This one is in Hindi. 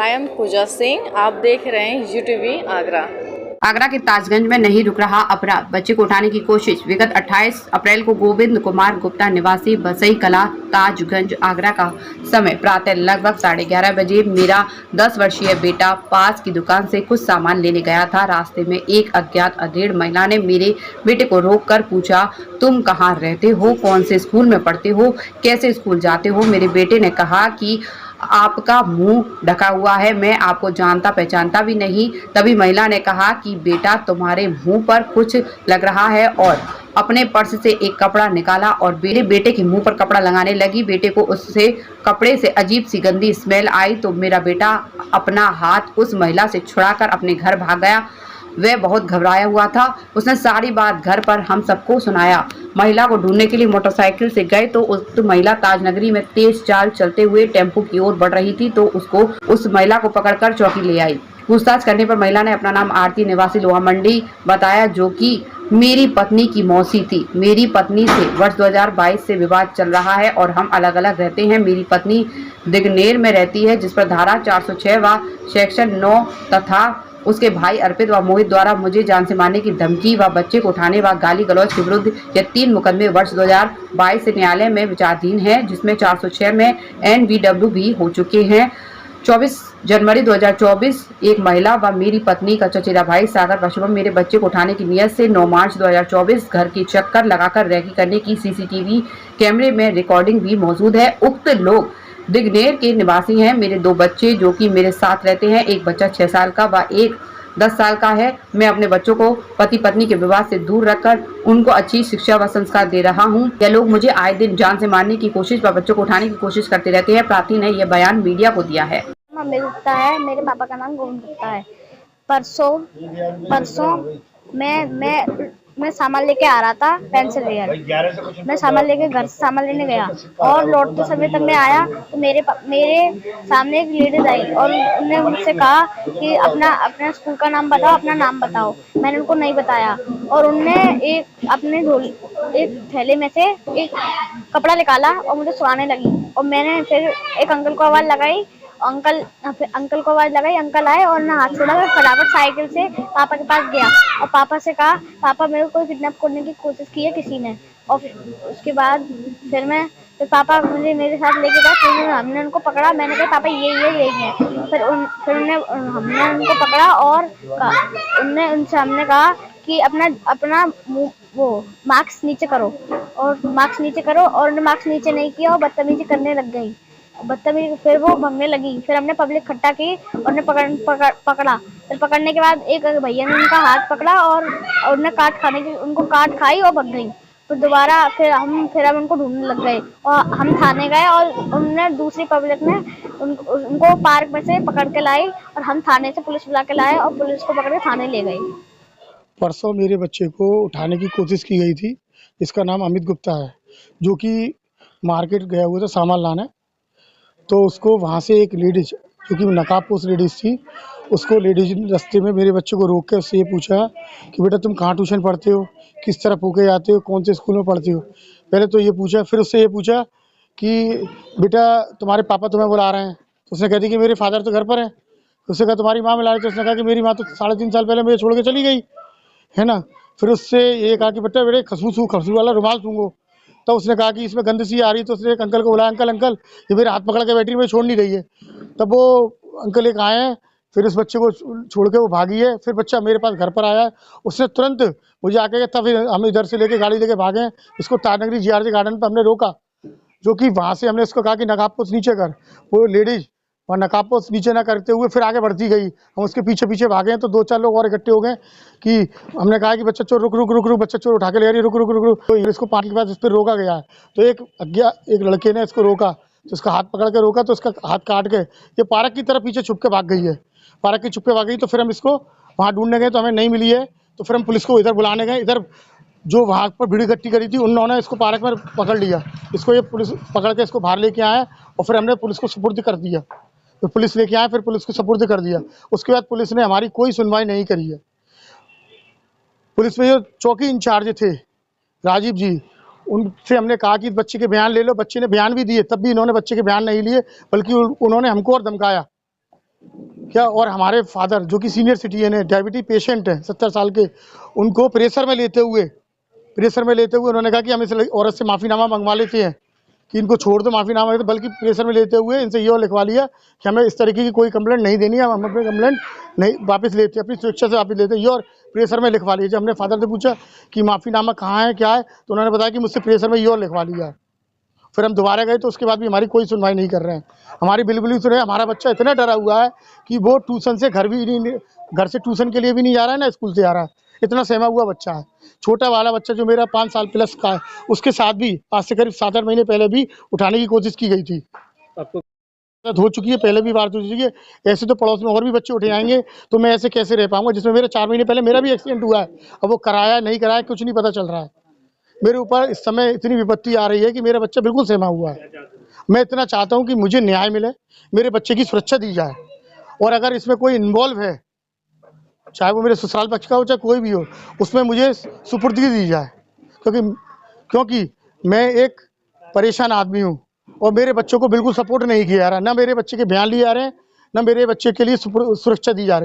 आई एम पूजा सिंह, आप देख रहे हैं यूटीवी आगरा। आगरा के ताजगंज में नहीं रुक रहा अपराध, बच्चे को उठाने की कोशिश। विगत 28 अप्रैल को गोविंद कुमार गुप्ता निवासी बसई कला ताजगंज आगरा का समय प्रातः लगभग 11:30 बजे मेरा 10 वर्षीय बेटा पास की दुकान से कुछ सामान लेने गया था। रास्ते में एक अज्ञात अधेड़ महिला ने मेरे बेटे को रोककर पूछा, तुम कहाँ रहते हो, कौन से स्कूल में पढ़ते हो, कैसे स्कूल जाते हो। मेरे बेटे ने कहा कि आपका मुंह ढका हुआ है, मैं आपको जानता पहचानता भी नहीं। तभी महिला ने कहा कि बेटा तुम्हारे मुंह पर कुछ लग रहा है, और अपने पर्स से एक कपड़ा निकाला और मेरे बेटे के मुंह पर कपड़ा लगाने लगी। बेटे को उससे कपड़े से अजीब सी गंदी स्मेल आई तो मेरा बेटा अपना हाथ उस महिला से छुड़ाकर अपने घर भाग गया। वह बहुत घबराया हुआ था। उसने सारी बात घर पर हम सबको सुनाया। महिला को ढूंढने के लिए मोटरसाइकिल से गए तो उस महिला ताजनगरी में तेज चाल चलते हुए टेम्पो की ओर बढ़ रही थी तो उस महिला को पकड़कर चौकी ले आई। पूछताछ करने पर महिला ने अपना नाम आरती निवासी लोहा मंडी बताया, जो कि मेरी पत्नी की मौसी थी। मेरी पत्नी से वर्ष 2022 से विवाद चल रहा है और हम अलग अलग रहते हैं। मेरी पत्नी दिगनेर में रहती है, जिस पर धारा 406 व सेक्शन 9 तथा उसके भाई अर्पित व मोहित द्वारा मुझे जान से मारने की धमकी व बच्चे को उठाने व गाली गलौज के विरुद्ध ये 3 मुकदमे वर्ष 2022 से न्यायालय में विचाराधीन हैं, जिसमें 406 में NBW भी हो चुके हैं। 24 जनवरी 2024 एक महिला व मेरी पत्नी का चचेरा भाई सागर पशुभम मेरे बच्चे को उठाने की नियत से 9 मार्च 2024 घर के चक्कर लगाकर रैकी करने की CCTV कैमरे में रिकॉर्डिंग भी मौजूद है। उक्त लोग दिगनेर के निवासी हैं। मेरे 2 बच्चे जो कि मेरे साथ रहते हैं, एक बच्चा 6 साल का व एक 10 साल का है। मैं अपने बच्चों को पति पत्नी के विवाद से दूर रखकर उनको अच्छी शिक्षा व संस्कार दे रहा हूं। यह लोग मुझे आए दिन जान से मारने की कोशिश व बच्चों को उठाने की कोशिश करते रहते हैं। प्रार्थी ने यह बयान मीडिया को दिया है। मम्मी गुप्ता है, मेरे पापा का नाम गोविंद गुप्ता है। परसों मैं सामान लेके आ रहा था, पेंसिल वेयर। मैं सामान लेके घर से सामान लेने गया और लौटते समय तक मैं आया तो मेरे सामने एक लेडीज आई और उन्होंने मुझसे कहा कि अपना स्कूल का नाम बताओ, अपना नाम बताओ। मैंने उनको नहीं बताया और उनने एक थैले में से एक कपड़ा निकाला और मुझे सुनाने लगी। और मैंने फिर एक अंकल को आवाज लगाई, अंकल आए और ना हाथ छोड़ा। मैं फटाफट साइकिल से पापा के पास गया और पापा से कहा, पापा मेरे को किडनैप करने की कोशिश की है किसी ने। और उसके बाद फिर पापा मुझे मेरे साथ लेके गए। फिर हमने उनको पकड़ा। मैंने कहा पापा ये है। फिर हमने उनको पकड़ा और उनसे हमने कहा कि अपना वो मार्क्स नीचे करो और उन्होंने मार्क्स नीचे नहीं किया और बदतमीजी करने लग गई। फिर वो भगने लगी। फिर हमने पब्लिक इकट्ठा की और पकड़ा। फिर पकड़ने के बाद एक भैया ने उनका हाथ पकड़ा और उन्हें उनको काट खाई और भग गई। फिर दोबारा फिर हम उनको ढूंढने लग गए और हम थाने गए और उनने दूसरी पब्लिक ने उनको पार्क में से पकड़ के लाई और हम थाने से पुलिस बुला के लाए और पुलिस को पकड़ के थाने ले गए। परसों मेरे बच्चे को उठाने की कोशिश की गई थी, जिसका नाम अमित गुप्ता है, जो कि मार्केट गया हुआ था सामान लाने। तो उसको वहाँ से एक लेडीज जो कि नकाबपोश लेडीज़ थी, उसको लेडीज रास्ते में मेरे बच्चे को रोक के उससे ये पूछा कि बेटा तुम कहाँ ट्यूशन पढ़ते हो, किस तरफ होके जाते हो, कौन से स्कूल में पढ़ते हो। पहले तो ये पूछा, फिर उससे ये पूछा कि बेटा तुम्हारे पापा तुम्हें बुला रहे हैं। तो उसने कह दी कि मेरे फादर तो घर पर हैं। उसने कहा तुम्हारी माँ मिला रही। तो उसने कहा कि मेरी माँ तो 3.5 साल पहले मुझे छोड़ के चली गई है ना। फिर उससे ये कहा कि बेटा बेटे खसबू वाला रुमाल सूंघो। तो उसने कहा कि इसमें गंद सी आ रही। तो उसने एक अंकल को बुलाया, अंकल ये मेरे हाथ पकड़ के बैठी, मुझे छोड़ नहीं रही है। तब वो अंकल एक आए हैं, फिर उस बच्चे को छोड़ के वो भागी है। फिर बच्चा मेरे पास घर पर आया है, उसने तुरंत मुझे आके कहता, फिर हम इधर से लेके गाड़ी लेके भागे। इसको ताजनगरी GRJ गार्डन पर हमने रोका, जो कि वहाँ से हमने इसको कहा कि नकाबपोश नीचे कर। वो लेडीज और नकाबपोश नीचे ना करते हुए फिर आगे बढ़ती गई। हम उसके पीछे भागे तो 2-4 लोग और इकट्ठे हो गए कि हमने कहा कि बच्चा चोर रुक, बच्चा चोर उठा के ले रही, रुक। तो इसको पानी के बाद इस पर रोका गया है। तो एक लड़के ने इसको रोका, तो उसका हाथ पकड़ के रोका, तो उसका हाथ काट के ये पार्क की तरफ पीछे छुप के भाग गई है। तो फिर हम इसको वहाँ ढूंढने गए तो हमें नहीं मिली है। तो फिर हम पुलिस को इधर बुलाने गए। इधर जो वहाँ पर भीड़ इकट्ठी करी थी उन्होंने इसको पार्क में पकड़ लिया। इसको ये पुलिस पकड़ के इसको बाहर लेके आए और फिर हमने पुलिस को सुपुर्द कर दिया। तो पुलिस लेके आए, फिर पुलिस को सुपुर्द कर दिया। उसके बाद पुलिस ने हमारी कोई सुनवाई नहीं करी है। पुलिस में जो चौकी इंचार्ज थे राजीव जी, उनसे हमने कहा कि बच्चे के बयान ले लो। बच्चे ने बयान भी दिए, तब भी इन्होंने बच्चे के बयान नहीं लिए, बल्कि उन्होंने हमको और धमकाया क्या। और हमारे फादर जो कि सीनियर सिटीजन है, डायबिटीज पेशेंट है 70 साल के, उनको प्रेशर में लेते हुए उन्होंने कहा कि हम इस औरत से माफ़ीनामा मंगवा लेते हैं कि इनको छोड़ दो, माफ़ीनामा लेते, बल्कि प्रेशर में लेते हुए इनसे ये लिखवा लिया कि हमें इस तरीके की कोई कंप्लेंट नहीं देनी है, हम अपनी कंप्लेंट नहीं वापस लेते, अपनी स्वेच्छा से वापस लेते, ये और प्रेशर में लिखवा लीजिए। हमने फादर से पूछा कि माफ़ीनामा कहाँ है, क्या है, तो उन्होंने बताया कि मुझसे प्रेशर में ये और लिखवा लिया। फिर हम दोबारा गए तो उसके बाद भी हमारी कोई सुनवाई नहीं कर रहे हैं, हमारी बिल्कुल ही सुने। हमारा बच्चा इतना डरा हुआ है कि वो ट्यूशन से घर से ट्यूशन के लिए भी नहीं जा रहा है, ना स्कूल से आ रहा है, इतना सहमा हुआ बच्चा है। छोटा वाला बच्चा जो मेरा 5 साल प्लस का है, उसके साथ भी आज से करीब 7-8 महीने पहले भी उठाने की कोशिश की गई थी। आपको हो चुकी है, पहले भी बात हो चुकी है। ऐसे तो पड़ोस में और भी बच्चे उठे आएंगे, तो मैं ऐसे कैसे रह पाऊंगा, जिसमें मेरा 4 महीने पहले मेरा भी एक्सीडेंट हुआ है। अब वो कराया नहीं कराया कुछ नहीं पता चल रहा है। मेरे ऊपर इस समय इतनी विपत्ति आ रही है कि मेरा बच्चा बिल्कुल सहमा हुआ है। मैं इतना चाहता हूं कि मुझे न्याय मिले, मेरे बच्चे की सुरक्षा दी जाए, और अगर इसमें कोई इन्वॉल्व है, चाहे वो मेरे ससुराल पक्ष का हो चाहे कोई भी हो, उसमें मुझे सुपुर्दगी दी जाए, क्योंकि मैं एक परेशान आदमी हूँ और मेरे बच्चों को बिल्कुल सपोर्ट नहीं किया जा रहा, ना मेरे बच्चे के बयान लिए जा रहे हैं, ना मेरे बच्चे के लिए सुरक्षा दी जा रही है।